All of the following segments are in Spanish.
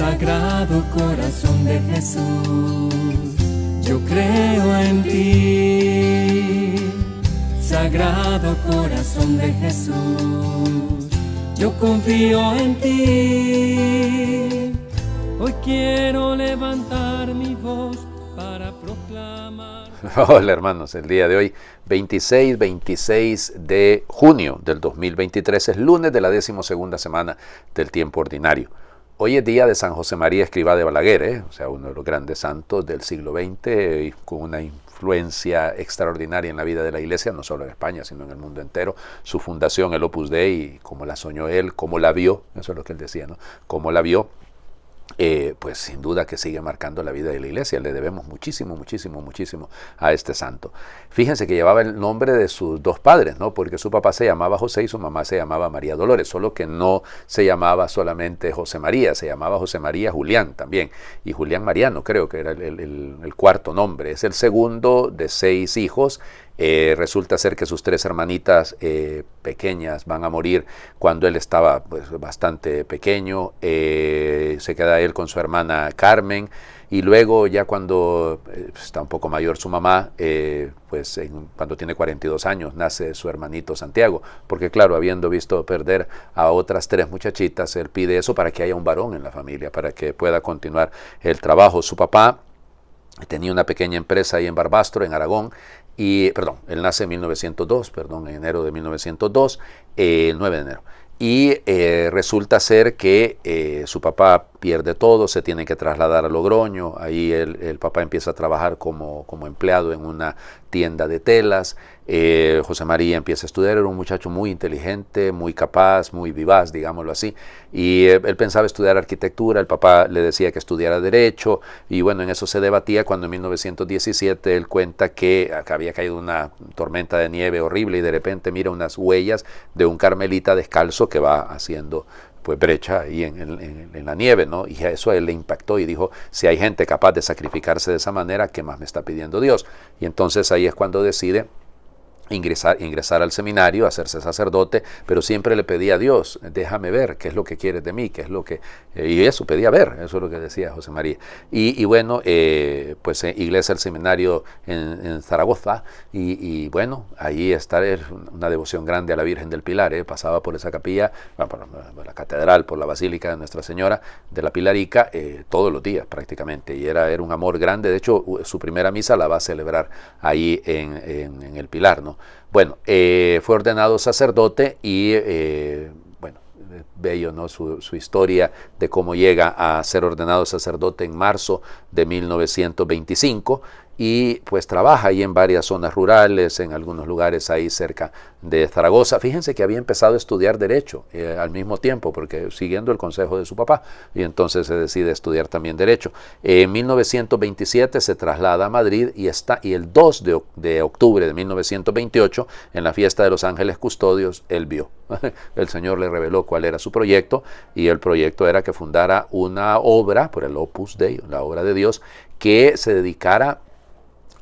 Sagrado Corazón de Jesús, yo creo en ti. Sagrado Corazón de Jesús, yo confío en ti. Hoy quiero levantar mi voz para proclamar. Hola hermanos, el día de hoy, 26 de junio del 2023, es lunes de la 12ª semana del tiempo ordinario. Hoy es día de San José María Escrivá de Balaguer, o sea, uno de los grandes santos del siglo XX, y con una influencia extraordinaria en la vida de la Iglesia, no solo en España, sino en el mundo entero. Su fundación, el Opus Dei, cómo la soñó él, cómo la vio, eso es lo que él decía, ¿no? Cómo la vio. Pues sin duda que sigue marcando la vida de la Iglesia. Le debemos muchísimo a este santo. Fíjense que llevaba el nombre de sus dos padres, ¿no? Porque su papá se llamaba José y su mamá se llamaba María Dolores, solo que no se llamaba solamente José María, se llamaba José María Julián también, y Julián Mariano creo que era el cuarto nombre. Es el segundo de 6 hijos. Resulta ser que sus 3 hermanitas pequeñas van a morir cuando él estaba pues, bastante pequeño. Se queda él con su hermana Carmen, y luego ya cuando está un poco mayor su mamá, cuando tiene 42 años nace su hermanito Santiago, porque claro, habiendo visto perder a otras 3 muchachitas, él pide eso para que haya un varón en la familia, para que pueda continuar el trabajo. Su papá tenía una pequeña empresa ahí en Barbastro, en Aragón, él nace en enero de 1902, 9 de enero. Y resulta ser que su papá pierde todo, se tiene que trasladar a Logroño. Ahí el papá empieza a trabajar como empleado en una tienda de telas. José María empieza a estudiar, era un muchacho muy inteligente, muy capaz, muy vivaz, digámoslo así. Y él pensaba estudiar arquitectura, el papá le decía que estudiara derecho, y bueno, en eso se debatía cuando en 1917 él cuenta que había caído una tormenta de nieve horrible y de repente mira unas huellas de un carmelita descalzo que va haciendo pues brecha ahí en la nieve, ¿no? Y a eso a él le impactó y dijo, si hay gente capaz de sacrificarse de esa manera, ¿qué más me está pidiendo Dios? Y entonces ahí es cuando decide ingresar al seminario, hacerse sacerdote, pero siempre le pedía a Dios, déjame ver qué es lo que quieres de mí, qué es lo que... y eso, pedía ver, eso es lo que decía José María. Y bueno, ingresa al seminario en Zaragoza, y bueno, ahí está una devoción grande a la Virgen del Pilar, pasaba por esa capilla, por la catedral, por la Basílica de Nuestra Señora de la Pilarica, todos los días prácticamente, y era un amor grande. De hecho, su primera misa la va a celebrar ahí en el Pilar, ¿no? Bueno, fue ordenado sacerdote y, bello, ¿no? Su historia de cómo llega a ser ordenado sacerdote en marzo de 1925, y pues trabaja ahí en varias zonas rurales, en algunos lugares ahí cerca de Zaragoza. Fíjense que había empezado a estudiar Derecho al mismo tiempo, porque siguiendo el consejo de su papá, y entonces se decide estudiar también Derecho. En 1927 se traslada a Madrid y el 2 de octubre de 1928, en la fiesta de los Ángeles Custodios, él vio. El Señor le reveló cuál era su proyecto, y el proyecto era que fundara una obra, por el Opus Dei, la obra de Dios, que se dedicara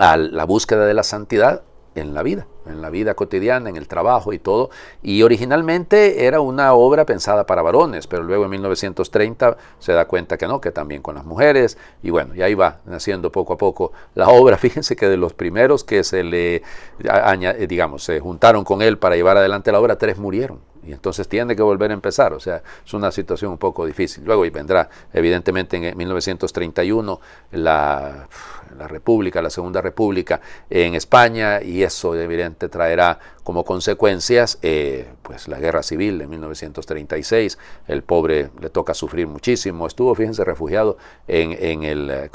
a la búsqueda de la santidad en la vida cotidiana, en el trabajo y todo. Y originalmente era una obra pensada para varones, pero luego en 1930 se da cuenta que no, que también con las mujeres, y bueno, y ahí va naciendo poco a poco la obra. Fíjense que de los primeros que se juntaron con él para llevar adelante la obra, 3 murieron. Y entonces tiene que volver a empezar, o sea, es una situación un poco difícil. Luego y vendrá, evidentemente, en 1931 la República, la Segunda República en España, y eso evidentemente traerá como consecuencias pues la guerra civil en 1936. El pobre le toca sufrir muchísimo. Estuvo, fíjense, refugiado en el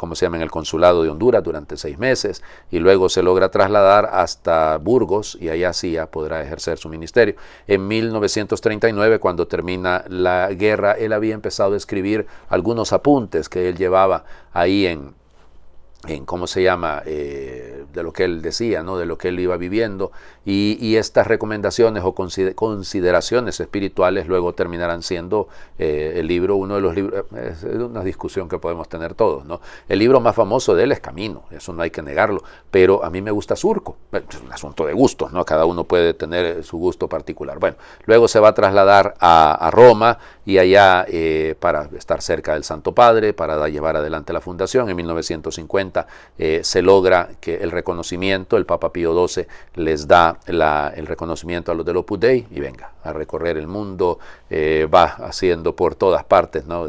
consulado de Honduras durante 6 meses, y luego se logra trasladar hasta Burgos, y allá sí ya podrá ejercer su ministerio. En 1939, cuando termina la guerra, él había empezado a escribir algunos apuntes que él llevaba ahí en de lo que él decía, ¿no? De lo que él iba viviendo, y estas recomendaciones o consideraciones espirituales luego terminarán siendo el libro, uno de los libros, es una discusión que podemos tener todos, ¿no? El libro más famoso de él es Camino, eso no hay que negarlo, pero a mí me gusta Surco, es un asunto de gustos, ¿no? Cada uno puede tener su gusto particular. Bueno, luego se va a trasladar a Roma, y allá para estar cerca del Santo Padre, para llevar adelante la fundación. En 1950 se logra que el reconocimiento, el Papa Pío XII les da el reconocimiento a los del Opus Dei y venga a recorrer el mundo, va haciendo por todas partes, ¿no?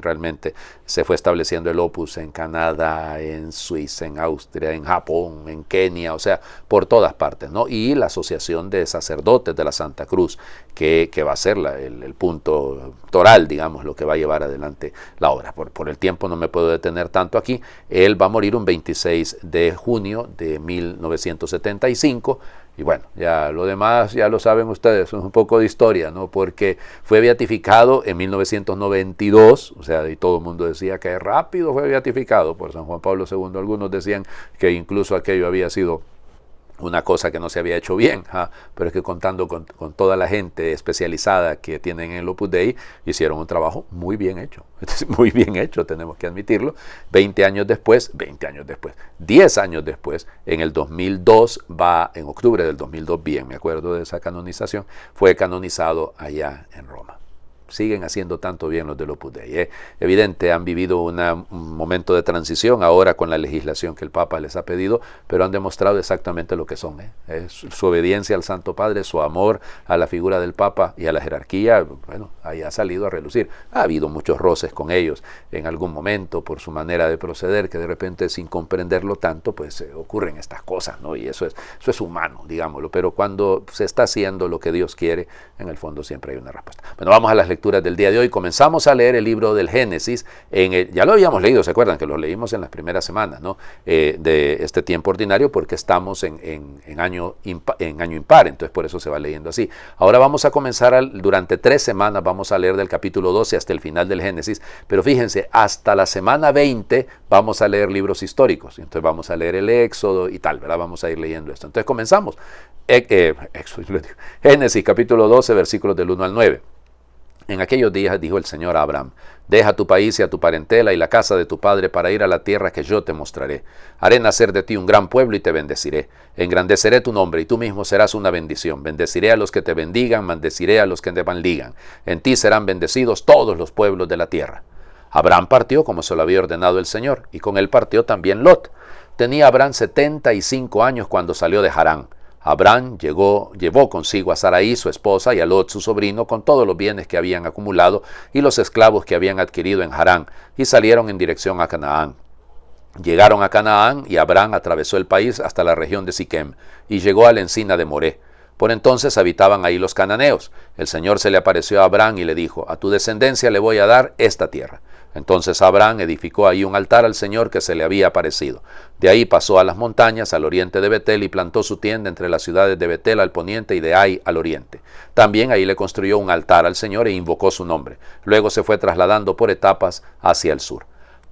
Realmente se fue estableciendo el Opus en Canadá, en Suiza, en Austria, en Japón, en Kenia, o sea, por todas partes, ¿no? Y la Asociación de Sacerdotes de la Santa Cruz, que va a ser el punto toral, digamos, lo que va a llevar adelante la obra. Por el tiempo no me puedo detener tanto aquí. Él va a morir un 26 de junio de 1975. Y bueno, ya lo demás ya lo saben ustedes, es un poco de historia, ¿no? Porque fue beatificado en 1992, o sea, y todo el mundo decía que rápido fue beatificado por San Juan Pablo II. Algunos decían que incluso aquello había sido una cosa que no se había hecho bien, pero es que contando con toda la gente especializada que tienen en el Opus Dei, hicieron un trabajo muy bien hecho, tenemos que admitirlo. 10 años después, en el 2002, en octubre del 2002, bien me acuerdo de esa canonización, fue canonizado allá en Roma. Siguen haciendo tanto bien los del Opus Dei. Evidente, han vivido un momento de transición ahora con la legislación que el Papa les ha pedido, pero han demostrado exactamente lo que son. Su obediencia al Santo Padre, su amor a la figura del Papa y a la jerarquía, bueno, ahí ha salido a relucir. Ha habido muchos roces con ellos en algún momento por su manera de proceder, que de repente sin comprenderlo tanto, pues ocurren estas cosas, ¿no? Y eso es humano, digámoslo, pero cuando se está haciendo lo que Dios quiere, en el fondo siempre hay una respuesta. Bueno, vamos a las lecturas del día de hoy. Comenzamos a leer el libro del Génesis. Ya lo habíamos leído, ¿se acuerdan? Que lo leímos en las primeras semanas, ¿no? De este tiempo ordinario, porque estamos en año impar, entonces por eso se va leyendo así. Ahora vamos a comenzar, durante 3 semanas vamos a leer del capítulo 12 hasta el final del Génesis, pero fíjense, hasta la semana 20 vamos a leer libros históricos, entonces vamos a leer el Éxodo y tal, ¿verdad? Vamos a ir leyendo esto. Entonces comenzamos. Génesis capítulo 12, versículos del 1 al 9. En aquellos días dijo el Señor a Abraham: deja tu país y a tu parentela y la casa de tu padre para ir a la tierra que yo te mostraré. Haré nacer de ti un gran pueblo y te bendeciré. Engrandeceré tu nombre y tú mismo serás una bendición. Bendeciré a los que te bendigan, maldeciré a los que te maldigan. En ti serán bendecidos todos los pueblos de la tierra. Abraham partió como se lo había ordenado el Señor, y con él partió también Lot. Tenía Abraham 75 años cuando salió de Harán. Abraham llevó consigo a Sarai su esposa y a Lot su sobrino con todos los bienes que habían acumulado y los esclavos que habían adquirido en Harán, y salieron en dirección a Canaán. Llegaron a Canaán y Abraham atravesó el país hasta la región de Siquem y llegó a la encina de Moré. Por entonces habitaban ahí los cananeos. El Señor se le apareció a Abraham y le dijo: a tu descendencia le voy a dar esta tierra. Entonces Abraham edificó ahí un altar al Señor que se le había aparecido. De ahí pasó a las montañas al oriente de Betel y plantó su tienda entre las ciudades de Betel al poniente y de Ai al oriente. También ahí le construyó un altar al Señor e invocó su nombre. Luego se fue trasladando por etapas hacia el sur.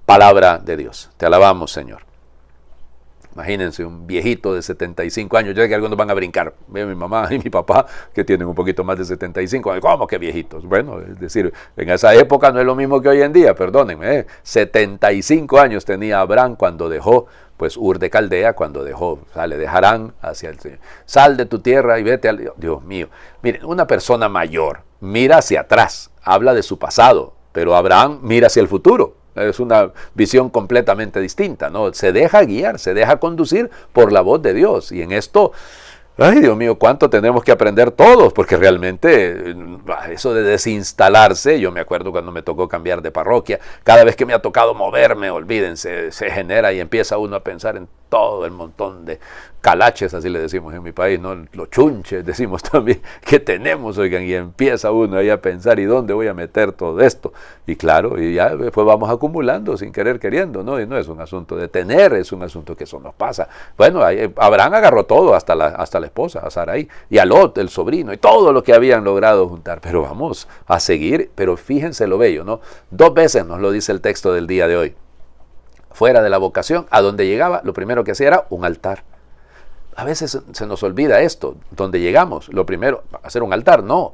Palabra de Dios. Te alabamos, Señor. Imagínense un viejito de 75 años. Yo sé que algunos van a brincar. Veo a mi mamá y mi papá que tienen un poquito más de 75 años. ¿Cómo que viejitos? Bueno, es decir, en esa época no es lo mismo que hoy en día, perdónenme. 75 años tenía Abraham cuando dejó pues Ur de Caldea, cuando sale de Harán hacia el Señor. Sal de tu tierra y vete al... Dios mío. Miren, una persona mayor mira hacia atrás, habla de su pasado, pero Abraham mira hacia el futuro. Es una visión completamente distinta, ¿no? Se deja guiar, se deja conducir por la voz de Dios. Y en esto, ay Dios mío, cuánto tenemos que aprender todos, porque realmente eso de desinstalarse, yo me acuerdo cuando me tocó cambiar de parroquia, cada vez que me ha tocado moverme, olvídense, se genera y empieza uno a pensar en todo el montón de calaches, así le decimos en mi país, ¿no? Los chunches, decimos también, que tenemos, oigan, y empieza uno ahí a pensar, ¿y dónde voy a meter todo esto? Y claro, y ya después vamos acumulando sin querer queriendo, ¿no? Y no es un asunto de tener, es un asunto que eso nos pasa. Bueno, Abraham agarró todo, hasta la esposa, a Sarai, y a Lot, el sobrino, y todo lo que habían logrado juntar, pero vamos a seguir, pero fíjense lo bello, ¿no? 2 veces nos lo dice el texto del día de hoy. Fuera de la vocación, a donde llegaba, lo primero que hacía era un altar. A veces se nos olvida esto, donde llegamos, lo primero, hacer un altar, no,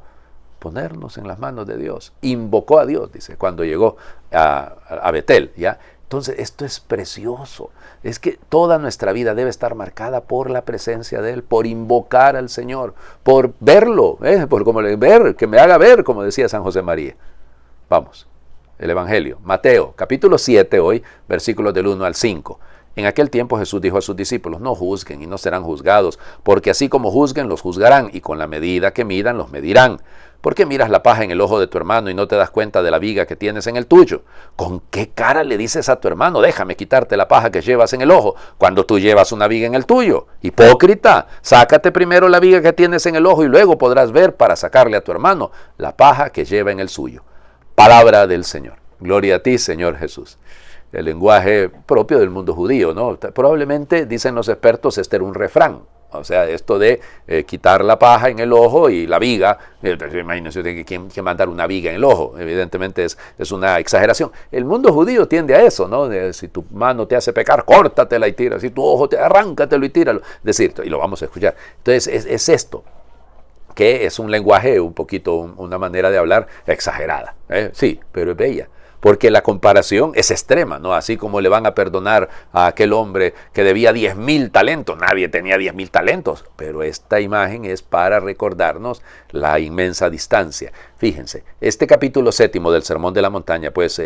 ponernos en las manos de Dios. Invocó a Dios, dice, cuando llegó a Betel, ¿ya? Entonces, esto es precioso. Es que toda nuestra vida debe estar marcada por la presencia de Él, por invocar al Señor, por verlo, por como ver, que me haga ver, como decía San José María. Vamos, el Evangelio. Mateo, capítulo 7 hoy, versículos del 1 al 5. En aquel tiempo Jesús dijo a sus discípulos, no juzguen y no serán juzgados, porque así como juzguen, los juzgarán, y con la medida que midan, los medirán. ¿Por qué miras la paja en el ojo de tu hermano y no te das cuenta de la viga que tienes en el tuyo? ¿Con qué cara le dices a tu hermano, déjame quitarte la paja que llevas en el ojo, cuando tú llevas una viga en el tuyo? Hipócrita, sácate primero la viga que tienes en el ojo y luego podrás ver para sacarle a tu hermano la paja que lleva en el suyo. Palabra del Señor. Gloria a ti, Señor Jesús. El lenguaje propio del mundo judío, ¿no? Probablemente, dicen los expertos, este era un refrán. O sea, esto de quitar la paja en el ojo y la viga, imagínense que ¿quién mandar una viga en el ojo? Evidentemente es una exageración. El mundo judío tiende a eso, ¿no? Si tu mano te hace pecar, córtatela y tírala. Si tu ojo te arráncatelo y tíralo. Es decir, y lo vamos a escuchar. Entonces, es esto, que es un lenguaje un poquito, una manera de hablar exagerada. Sí, pero es bella. Porque la comparación es extrema, ¿no? Así como le van a perdonar a aquel hombre que debía 10,000 talentos. Nadie tenía 10,000 talentos. Pero esta imagen es para recordarnos la inmensa distancia. Fíjense, este capítulo 7 del Sermón de la Montaña, pues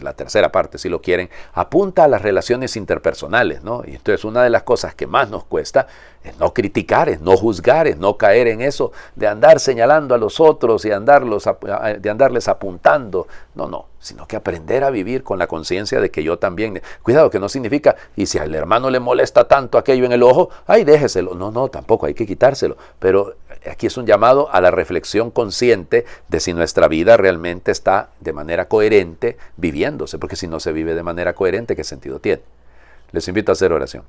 la tercera parte, si lo quieren, apunta a las relaciones interpersonales, ¿no? Y entonces una de las cosas que más nos cuesta es no criticar, es no juzgar, es no caer en eso de andar señalando a los otros y de andarles apuntando. No, sino que aprender a vivir con la conciencia de que yo también. Cuidado, que no significa, y si al hermano le molesta tanto aquello en el ojo, ay, déjeselo. No, tampoco hay que quitárselo. Pero aquí es un llamado a la reflexión consciente de si nuestra vida realmente está de manera coherente viviéndose, porque si no se vive de manera coherente, ¿qué sentido tiene? Les invito a hacer oración.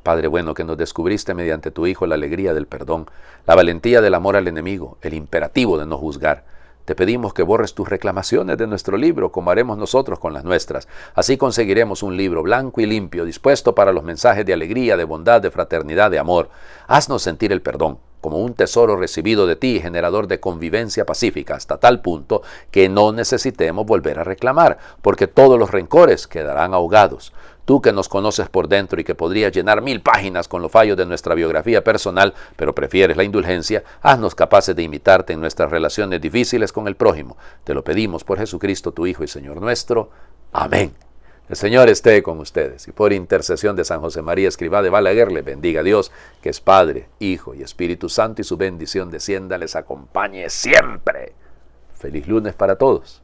Padre bueno, que nos descubriste mediante tu Hijo la alegría del perdón, la valentía del amor al enemigo, el imperativo de no juzgar. Te pedimos que borres tus reclamaciones de nuestro libro, como haremos nosotros con las nuestras. Así conseguiremos un libro blanco y limpio, dispuesto para los mensajes de alegría, de bondad, de fraternidad, de amor. Haznos sentir el perdón como un tesoro recibido de ti, generador de convivencia pacífica, hasta tal punto que no necesitemos volver a reclamar, porque todos los rencores quedarán ahogados. Tú que nos conoces por dentro y que podrías llenar 1000 páginas con los fallos de nuestra biografía personal, pero prefieres la indulgencia, haznos capaces de imitarte en nuestras relaciones difíciles con el prójimo. Te lo pedimos por Jesucristo, tu Hijo y Señor nuestro. Amén. El Señor esté con ustedes y por intercesión de San José María Escrivá de Balaguer, les bendiga a Dios, que es Padre, Hijo y Espíritu Santo, y su bendición descienda, les acompañe siempre. Feliz lunes para todos.